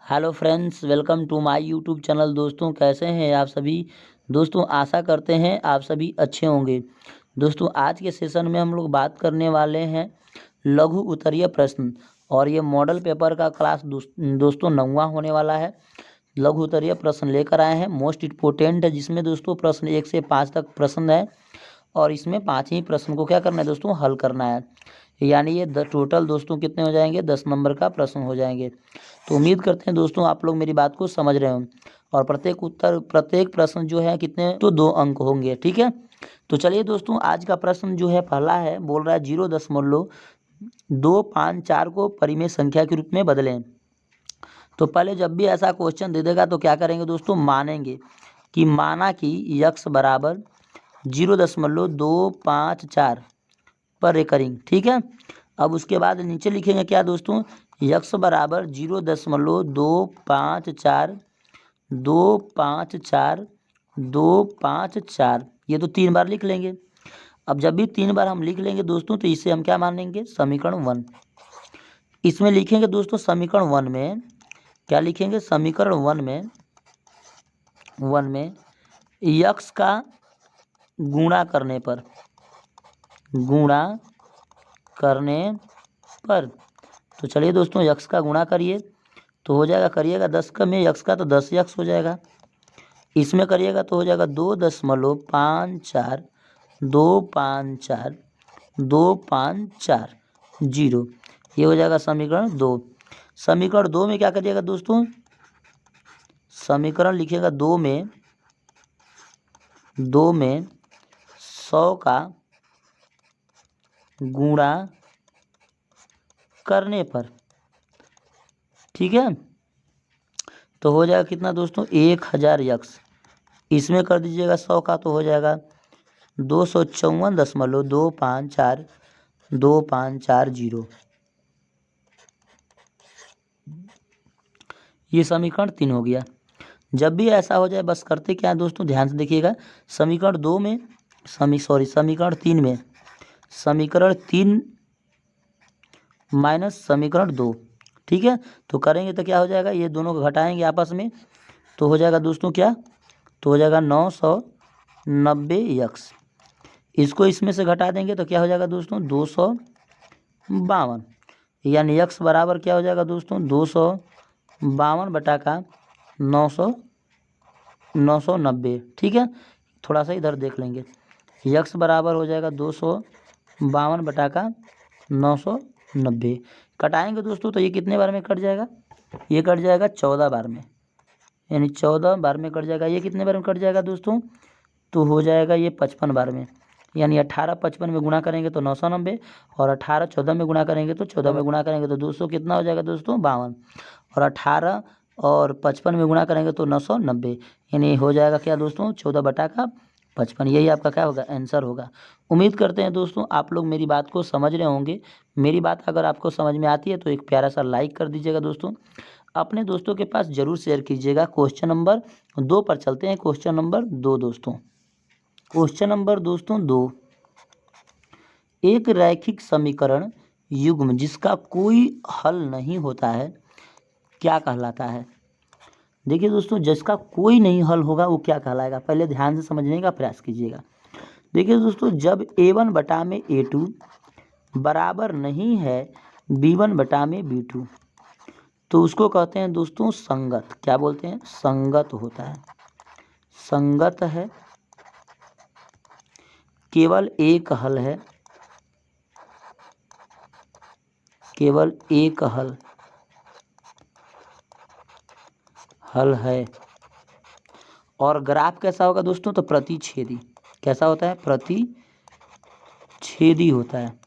Hello friends, welcome to my YouTube channel. दोस्तों, कैसे हैं आप सभी। दोस्तों, आशा करते हैं आप सभी अच्छे होंगे। दोस्तों, आज के सेशन में हम लोग बात करने वाले हैं लघु उत्तरीय प्रश्न, और ये मॉडल पेपर का क्लास दोस्तों 9वां होने वाला है। लघु उत्तरीय प्रश्न लेकर आए हैं, मोस्ट इम्पोर्टेंट है, जिसमें दोस्तों प्रश्न 1 से 5 तक प्रश्न है, और इसमें 5 ही प्रश्न को क्या करना है दोस्तों, हल करना है। यानी ये टोटल दोस्तों कितने हो जाएंगे, 10 नंबर का प्रश्न हो जाएंगे। तो उम्मीद करते हैं दोस्तों आप लोग मेरी बात को समझ रहे हो, और प्रत्येक प्रश्न जो है कितने, तो 2 अंक होंगे। ठीक है, तो चलिए दोस्तों, आज का प्रश्न जो है पहला है, बोल रहा है 0.254 को परिमेय संख्या के रूप में बदलें। तो पहले जब भी ऐसा क्वेश्चन दे देगा तो क्या करेंगे दोस्तों, मानेंगे कि माना कि यक्स बराबर 0.254 पर रेकरिंग। ठीक है, अब उसके बाद नीचे लिखेंगे क्या दोस्तों, यक्स बराबर 0.254 ये तो 3 बार लिख लेंगे। अब जब भी 3 बार हम लिख लेंगे दोस्तों, तो इसे हम क्या मानेंगे, समीकरण 1। इसमें लिखेंगे दोस्तों समीकरण 1 में क्या लिखेंगे, समीकरण 1 में यक्स का गुणा करने पर तो चलिए दोस्तों, यक्स का गुणा करिए तो हो जाएगा, करिएगा 10 का में यक्स का तो 10 यक्स हो जाएगा। इसमें करिएगा तो हो जाएगा 2.54254 ये हो जाएगा समीकरण 2। समीकरण 2 में क्या करिएगा दोस्तों, समीकरण लिखिएगा 2 में 100 का गुणा करने पर। ठीक है, तो हो जाएगा कितना दोस्तों, 1000 यक्स। इसमें कर दीजिएगा 100 का तो हो जाएगा 254.254 ये समीकरण 3 हो गया। जब भी ऐसा हो जाए बस करते क्या है दोस्तों, ध्यान से देखिएगा, समीकरण 2 में समीकरण 3 में समीकरण 3 माइनस समीकरण 2। ठीक है, तो करेंगे तो क्या हो जाएगा, ये दोनों को घटाएंगे आपस में तो हो जाएगा दोस्तों क्या, तो हो जाएगा 990 यक्स। इसको इसमें से घटा देंगे तो क्या हो जाएगा दोस्तों, 252। यानी यक्स बराबर क्या हो जाएगा दोस्तों, 252 बटा का 990। ठीक है, थोड़ा सा इधर देख लेंगे, यक्स बराबर हो जाएगा 252 बटा का 990। कटाएंगे दोस्तों तो ये कितने बार में कट जाएगा, ये कट जाएगा 14 बार में, यानी 14 बार में कट जाएगा। ये कितने बार में कट जाएगा दोस्तों, तो हो जाएगा ये 55 बार में, यानी 18 55 में गुणा करेंगे तो 990, और 18 14 में गुणा करेंगे तो 14 में गुणा करेंगे तो 200 कितना हो जाएगा दोस्तों, 52, और 18 और 55 में गुणा करेंगे तो 990, यानी हो जाएगा क्या दोस्तों, 14 बटा का 55। यही आपका क्या होगा, आंसर होगा। उम्मीद करते हैं दोस्तों आप लोग मेरी बात को समझ रहे होंगे। मेरी बात अगर आपको समझ में आती है तो एक प्यारा सा लाइक कर दीजिएगा दोस्तों, अपने दोस्तों के पास जरूर शेयर कीजिएगा। क्वेश्चन नंबर 2 पर चलते हैं। क्वेश्चन नंबर 2 दोस्तों, क्वेश्चन नंबर दोस्तों 2, एक रैखिक समीकरण युग्म जिसका कोई हल नहीं होता है क्या कहलाता है। देखिए दोस्तों, जिसका कोई नहीं हल होगा वो क्या कहलाएगा, पहले ध्यान से समझने का प्रयास कीजिएगा। देखिए दोस्तों, जब a1 बटा में a2 बराबर नहीं है b1 बटा में b2 तो उसको कहते हैं दोस्तों संगत। क्या बोलते हैं, संगत होता है, संगत है, केवल एक हल है, केवल एक हल है। और ग्राफ कैसा होगा दोस्तों, तो प्रतिच्छेदी। कैसा होता है, प्रतिच्छेदी होता है।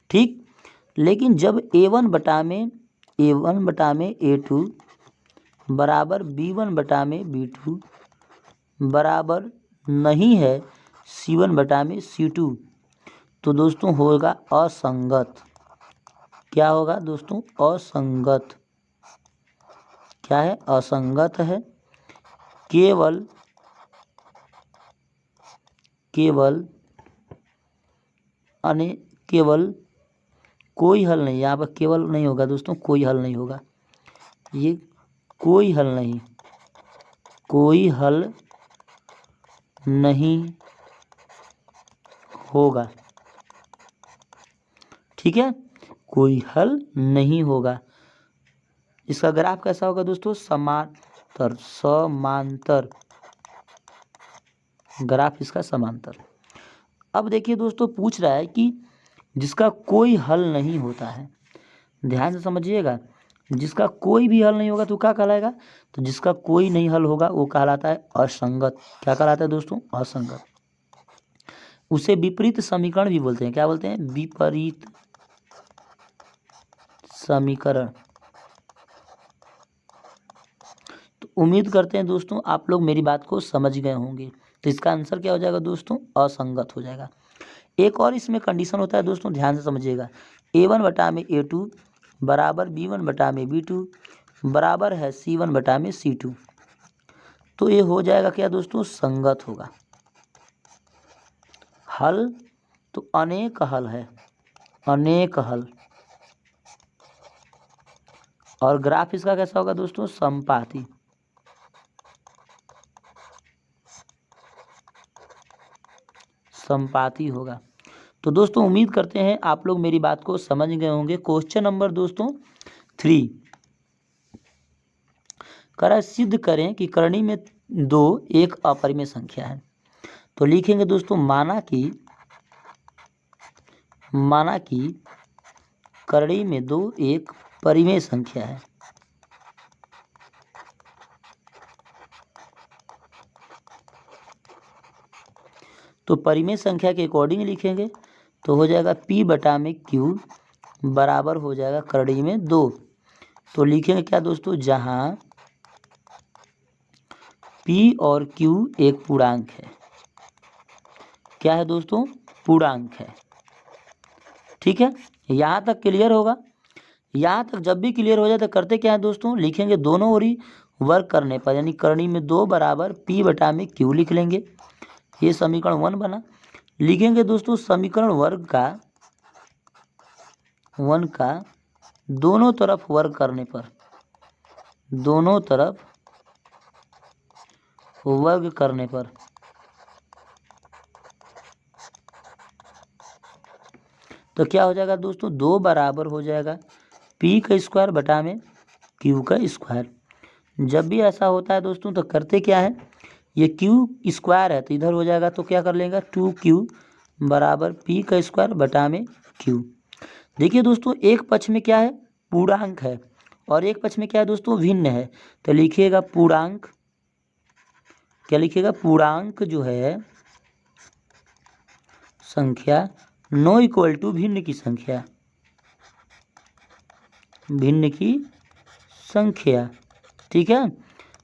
ठीक, लेकिन जब a1 बटा में a2 बराबर b1 बटा में b2 बराबर नहीं है c1 बटा में c2 तो दोस्तों होगा असंगत। क्या होगा दोस्तों, असंगत। क्या है, असंगत है, केवल केवल कोई हल नहीं, यहाँ पर केवल नहीं होगा दोस्तों, कोई हल नहीं होगा, ये कोई हल नहीं, कोई हल नहीं होगा, ठीक है, कोई हल नहीं होगा। इसका ग्राफ कैसा होगा दोस्तों, समांतर, समांतर ग्राफ इसका समांतर। अब देखिए दोस्तों पूछ रहा है कि जिसका कोई हल नहीं होता है, ध्यान से समझिएगा, जिसका कोई भी हल नहीं होगा तो क्या कहलाएगा, तो जिसका कोई नहीं हल होगा वो कहलाता है असंगत। क्या कहलाता है दोस्तों, असंगत। उसे विपरीत समीकरण भी बोलते हैं, क्या बोलते हैं, विपरीत समीकरण। तो उम्मीद करते हैं दोस्तों आप लोग मेरी बात को समझ गए होंगे। तो इसका आंसर क्या हो जाएगा दोस्तों, असंगत हो जाएगा। एक और इसमें कंडीशन होता है दोस्तों, ध्यान से समझिएगा, A1/A2 बराबर B1/B2 बराबर है C1/C2। तो ये हो जाएगा क्या दोस्तों, संगत होगा। हल तो अनेक हल है, अनेक हल। और ग्राफ इसका कैसा होगा दोस्तों, समपाती। समपाती होगा। तो दोस्तों उम्मीद करते हैं आप लोग मेरी बात को समझ गए होंगे। क्वेश्चन नंबर दोस्तों 3 करा सिद्ध करें कि करणी में 2 एक अपरिमेय संख्या है। तो लिखेंगे दोस्तों, माना कि करणी में 2 एक परिमेय संख्या है। तो परिमेय संख्या के अकॉर्डिंग लिखेंगे तो हो जाएगा P/Q बराबर हो जाएगा करणी में 2। तो लिखेंगे क्या दोस्तों, जहां P और Q एक पूर्णांक है। क्या है दोस्तों, पूर्णांक है, ठीक है। यहाँ तक क्लियर होगा। यहाँ तक जब भी क्लियर हो जाए तो करते क्या है दोस्तों, लिखेंगे दोनों ओरी वर्ग करने पर, यानी करणी में 2 बराबर P/Q लिख लेंगे। ये समीकरण 1 बना। लिखेंगे दोस्तों समीकरण वर्ग का 1 का दोनों तरफ वर्ग करने पर, दोनों तरफ वर्ग करने पर तो क्या हो जाएगा दोस्तों, 2 बराबर हो जाएगा P² Q²। जब भी ऐसा होता है दोस्तों तो करते क्या है, ये Q² है तो इधर हो जाएगा, तो क्या कर लेंगे 2Q बराबर P² Q। देखिए दोस्तों एक पक्ष में क्या है, पूर्णांक है, और एक पक्ष में क्या है दोस्तों, भिन्न है। तो लिखिएगा पूर्णांक, क्या लिखिएगा, पूर्णांक जो है संख्या नो इक्वल टू भिन्न की संख्या, भिन्न की संख्या, ठीक है।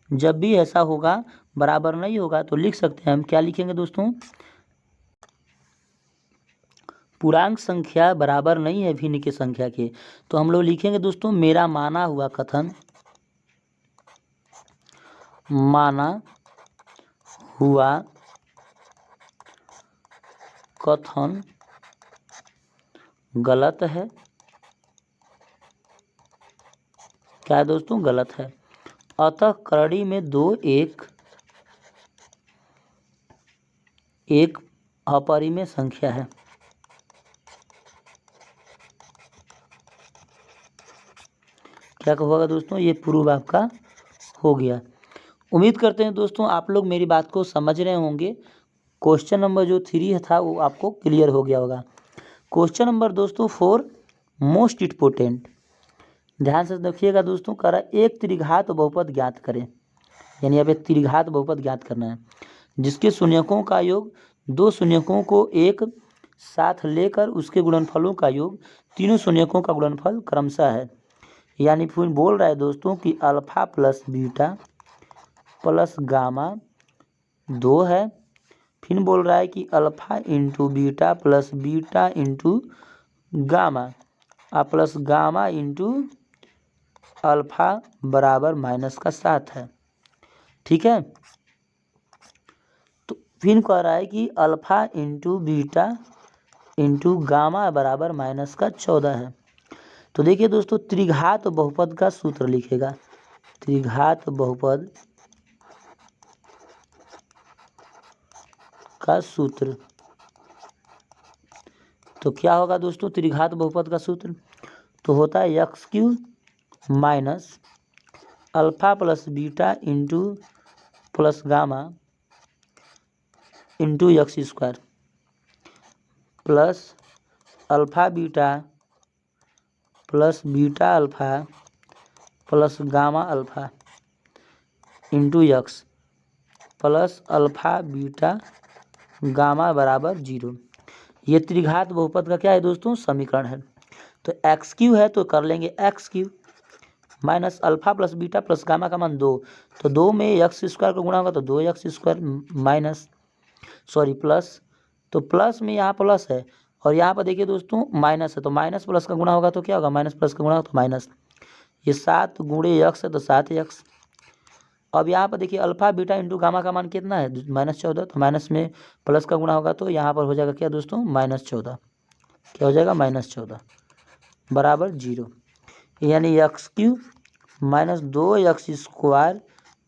जब भी ऐसा होगा, बराबर नहीं होगा, तो लिख सकते हैं हम, क्या लिखेंगे दोस्तों, पूर्णांक संख्या बराबर नहीं है भिन्न की संख्या के, तो हम लोग लिखेंगे दोस्तों, मेरा माना हुआ कथन, माना हुआ कथन गलत है। क्या है दोस्तों, गलत है। अतः करणी में 2 एक अपरिमेय संख्या है। क्या होगा दोस्तों, ये प्रूव आपका हो गया। उम्मीद करते हैं दोस्तों आप लोग मेरी बात को समझ रहे होंगे। क्वेश्चन नंबर जो 3 था वो आपको क्लियर हो गया होगा। क्वेश्चन नंबर दोस्तों 4 मोस्ट इम्पोर्टेंट, ध्यान से देखिएगा दोस्तों, कह रहा है एक त्रिघात बहुपद ज्ञात करें, यानी यहाँ पे त्रिघात बहुपद ज्ञात करना है, जिसके शून्यकों का योग 2 शून्यकों को एक साथ लेकर उसके गुणनफलों का योग तीनों शून्यकों का गुणनफल क्रमशः है। यानी फिर बोल रहा है दोस्तों कि alpha plus beta plus gamma 2 है। फिर बोल रहा है कि alpha into beta plus beta into gamma plus gamma into alpha बराबर -7 है, ठीक है। तो फिर कह रहा है कि alpha into beta into gamma बराबर माइनस का 14 है। तो देखिए दोस्तों, त्रिघात बहुपद का सूत्र लिखेगा, त्रिघात बहुपद का सूत्र। तो क्या होगा दोस्तों त्रिघात बहुपद का सूत्र? तो होता है x cube minus alpha plus beta into plus gamma into x square plus alpha beta plus beta alpha plus gamma alpha into x plus alpha beta gamma बराबर 0। ये त्रिघात बहुपद का क्या है दोस्तों? समीकरण है। तो एक्स क्यू है तो कर लेंगे x Q minus alpha plus beta plus gamma का मान 2, तो 2 में एक्स स्क्वायर का गुणा होगा तो 2x स्क्वायर माइनस प्लस, तो प्लस में यहाँ प्लस है और यहाँ पर देखिए दोस्तों माइनस है, तो माइनस प्लस का गुणा होगा तो क्या होगा? माइनस प्लस का गुणा होगा तो माइनस। ये 7 गुणे एक्स है तो 7x। अब यहाँ पर देखिए अल्फा बीटा इंटू गामा का मान कितना है? -14, तो माइनस में प्लस का गुणा होगा तो यहाँ पर हो जाएगा क्या दोस्तों? -14। क्या हो जाएगा? -14 बराबर 0। यानी x cube minus 2x square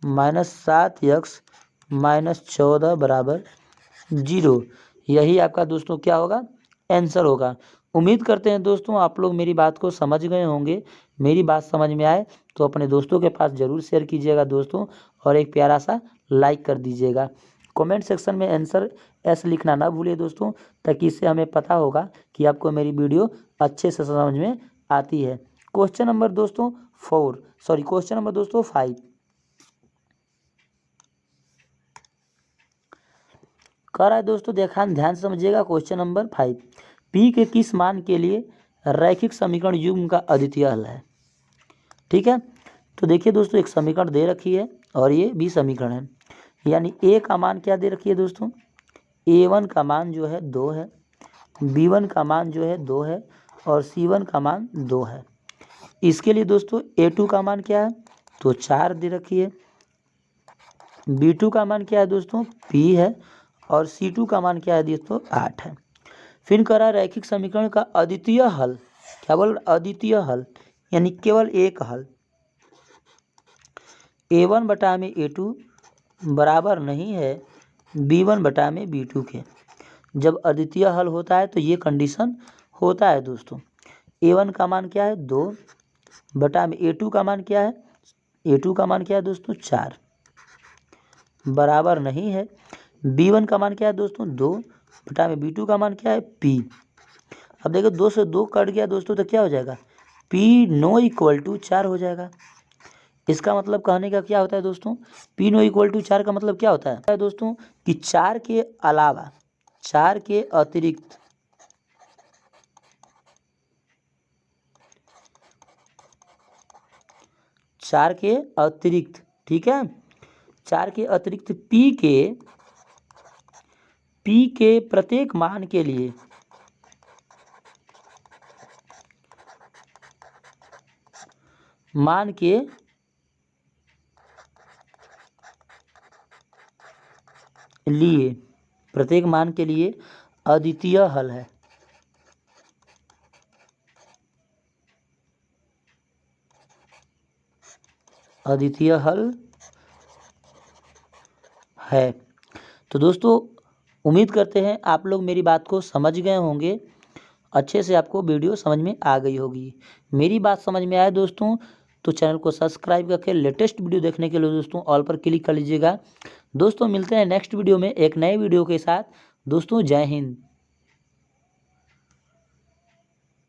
minus 7x minus 14 बराबर 0। यही आपका दोस्तों क्या होगा? आंसर होगा। उम्मीद करते हैं दोस्तों आप लोग मेरी बात को समझ गए होंगे। मेरी बात समझ में आए तो अपने दोस्तों के पास ज़रूर शेयर कीजिएगा दोस्तों, और एक प्यारा सा लाइक कर दीजिएगा। कमेंट सेक्शन में आंसर एस लिखना ना भूलिए दोस्तों, ताकि इससे हमें पता होगा कि आपको मेरी वीडियो अच्छे से समझ में आती है। क्वेश्चन नंबर दोस्तों 5 कह रहा है दोस्तों, ध्यान से समझिएगा। क्वेश्चन नंबर 5, पी के किस मान के लिए रैखिक समीकरण युग्म का अद्वितीय हल है? ठीक है, तो देखिए दोस्तों एक समीकरण दे रखी है और ये भी समीकरण है। यानी ए का मान क्या दे रखी है दोस्तों? a1 का मान जो है 2 है, b1 का मान जो है 2 है और c1 का मान 2 है। इसके लिए दोस्तों a2 का मान क्या है? तो 4 दे रखी है। b2 का मान क्या है दोस्तों? p है और c2 का मान क्या है दोस्तों? 8 है। फिर कह रहा है रैखिक समीकरण का अद्वितीय हल। क्या बोल? अद्वितीय हल यानी केवल एक हल। a1 बटा में a2 बराबर नहीं है b1 बटा में b2 के। जब अद्वितीय हल होता है तो ये कंडीशन होता है दोस्तों। a1 का मान क्या है? 2 बटा में a2 का मान क्या है? a2 का मान क्या है दोस्तों? 4 बराबर नहीं है b1 का मान क्या है दोस्तों? 2 बटा में b2 का मान क्या है? p। अब देखो 2 से 2 कट गया दोस्तों तो क्या हो जाएगा? p नो इक्वल टू 4 हो जाएगा। इसका मतलब कहने का क्या होता है दोस्तों? p नो इक्वल टू 4 का मतलब क्या होता है दोस्तों? कि 4 के अलावा 4 के अतिरिक्त ठीक है, 4 के अतिरिक्त p के प्रत्येक मान के लिए प्रत्येक मान के लिए अद्वितीय हल है। अद्वितीय हल है। तो दोस्तों उम्मीद करते हैं आप लोग मेरी बात को समझ गए होंगे, अच्छे से आपको वीडियो समझ में आ गई होगी। मेरी बात समझ में आए दोस्तों तो चैनल को सब्सक्राइब करके लेटेस्ट वीडियो देखने के लिए दोस्तों ऑल पर क्लिक कर लीजिएगा। दोस्तों मिलते हैं नेक्स्ट वीडियो में एक नए वीडियो के साथ। दोस्तों जय हिंद।